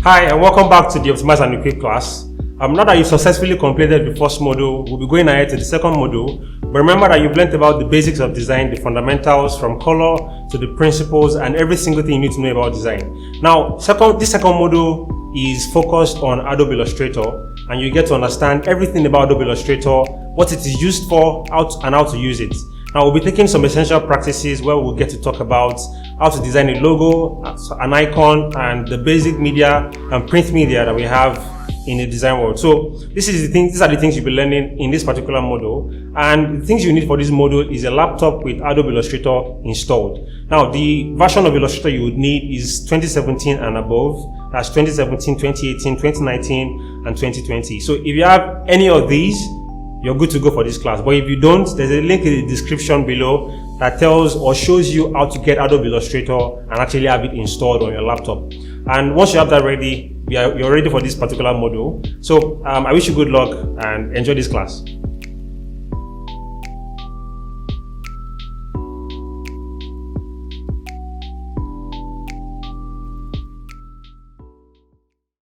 Hi, and welcome back to the Optimized and Equipped class. Now that you've successfully completed the first module, we'll be going ahead to the second module. But remember that you've learned about the basics of design, the fundamentals from color to the principles, and every single thing you need to know about design. Now, this second module is focused on Adobe Illustrator, and you get to understand everything about Adobe Illustrator, what it is used for, and how to use it. Now, we'll be taking some essential practices where we'll get to talk about how to design a logo, an icon, and the basic media and print media that we have in the design world. So these are the things you'll be learning in this particular module. And the things you need for this module is a laptop with Adobe Illustrator installed. Now, the version of Illustrator you would need is 2017 and above. That's 2017, 2018, 2019, and 2020. So if you have any of these, you're good to go for this class. But if you don't, there's a link in the description below that tells or shows you how to get Adobe Illustrator and actually have it installed on your laptop. And once you have that ready, you're ready for this particular module. So I wish you good luck and enjoy this class.